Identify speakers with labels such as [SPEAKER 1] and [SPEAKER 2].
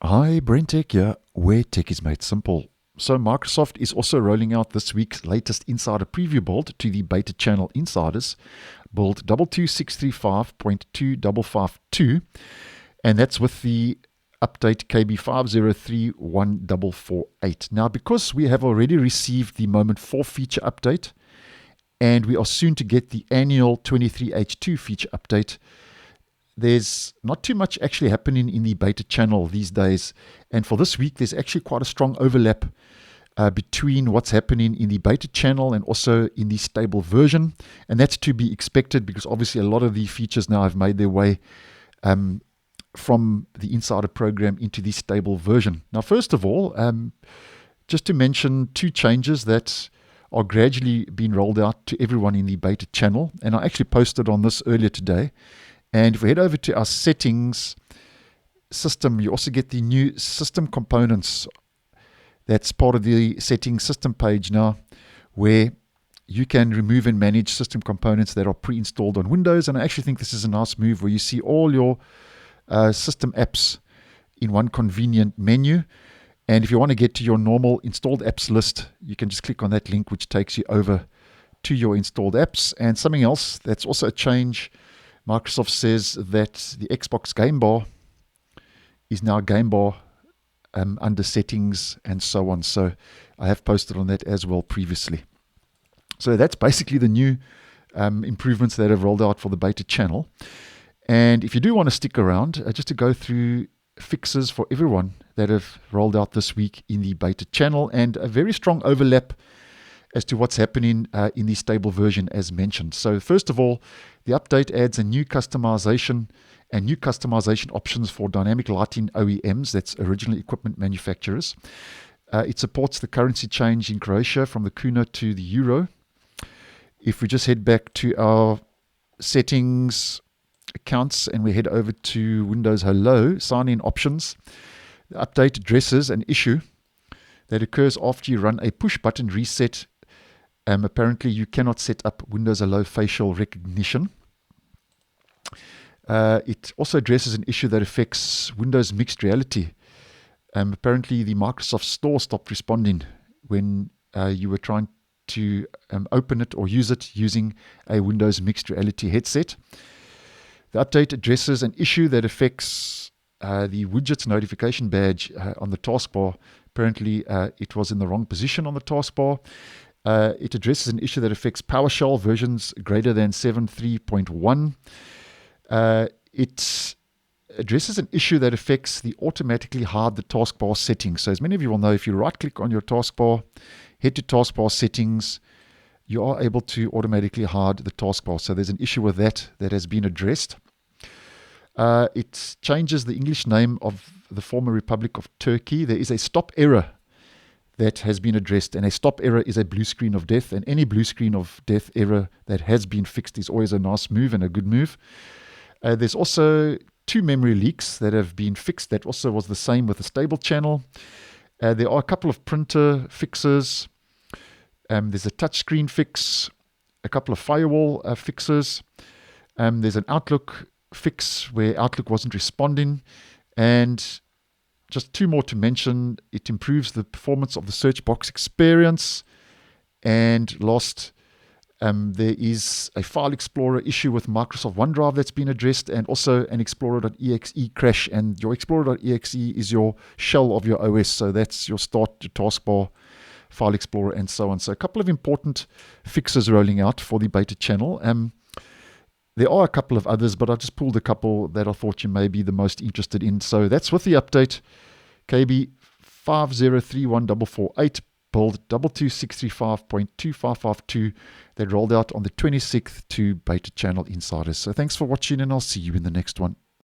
[SPEAKER 1] Hi, BrenTech here, where tech is made simple. So Microsoft is also rolling out this week's latest insider preview build to the beta channel insiders, build 22635.2552, and that's with the update KB50314448. Now, because we have already received the Moment 4 feature update, and we are soon to get the annual 23H2 feature update, there's not too much actually happening in the beta channel these days. And for this week, there's actually quite a strong overlap between what's happening in the beta channel and also in the stable version. And that's to be expected because obviously a lot of the features now have made their way from the insider program into the stable version. Now, first of all, just to mention two changes that are gradually being rolled out to everyone in the beta channel. And I actually posted on this earlier today. And if we head over to our settings system, you also get the new system components. That's part of the settings system page now, where you can remove and manage system components that are pre-installed on Windows. And I actually think this is a nice move where you see all your system apps in one convenient menu. And if you want to get to your normal installed apps list, you can just click on that link, which takes you over to your installed apps. And something else that's also a change, Microsoft says that the Xbox Game Bar is now Game Bar under settings and so on. So I have posted on that as well previously. So that's basically the new improvements that have rolled out for the beta channel. And if you do want to stick around, just to go through fixes for everyone that have rolled out this week in the beta channel and a very strong overlap as to what's happening in the stable version as mentioned. So first of all, the update adds a new customization and new customization options for Dynamic Lighting OEMs, that's original equipment manufacturers. It supports the currency change in Croatia from the kuna to the euro. If we just head back to our settings accounts and we head over to Windows Hello, sign-in options, the update addresses an issue that occurs after you run a push-button reset. Apparently, you cannot set up Windows Hello facial recognition. It also addresses an issue that affects Windows mixed reality. Apparently, the Microsoft Store stopped responding when you were trying to open it or use it using a Windows mixed reality headset. The update addresses an issue that affects the widgets notification badge on the taskbar. Apparently, it was in the wrong position on the taskbar. It addresses an issue that affects PowerShell versions greater than 7.3.1. It addresses an issue that affects the automatically hide the taskbar settings. So as many of you will know, if you right-click on your taskbar, head to taskbar settings, you are able to automatically hide the taskbar. So there's an issue with that has been addressed. It changes the English name of the former Republic of Turkey. There is a stop error that has been addressed, and a stop error is a blue screen of death, and any blue screen of death error that has been fixed is always a nice move and a good move. There's also two memory leaks that have been fixed. That also was the same with the stable channel. There are a couple of printer fixes. There's a touchscreen fix, a couple of firewall fixes. There's an Outlook fix where Outlook wasn't responding, and just two more to mention. It improves the performance of the search box experience. And last, there is a file explorer issue with Microsoft OneDrive that's been addressed, and also an explorer.exe crash. And your explorer.exe is your shell of your OS. So that's your start to taskbar, file explorer, and so on. So a couple of important fixes rolling out for the beta channel. There are a couple of others, but I just pulled a couple that I thought you may be the most interested in. So that's with the update KB50314448, build 22635.2552 that rolled out on the 26th to beta channel insiders. So thanks for watching, and I'll see you in the next one.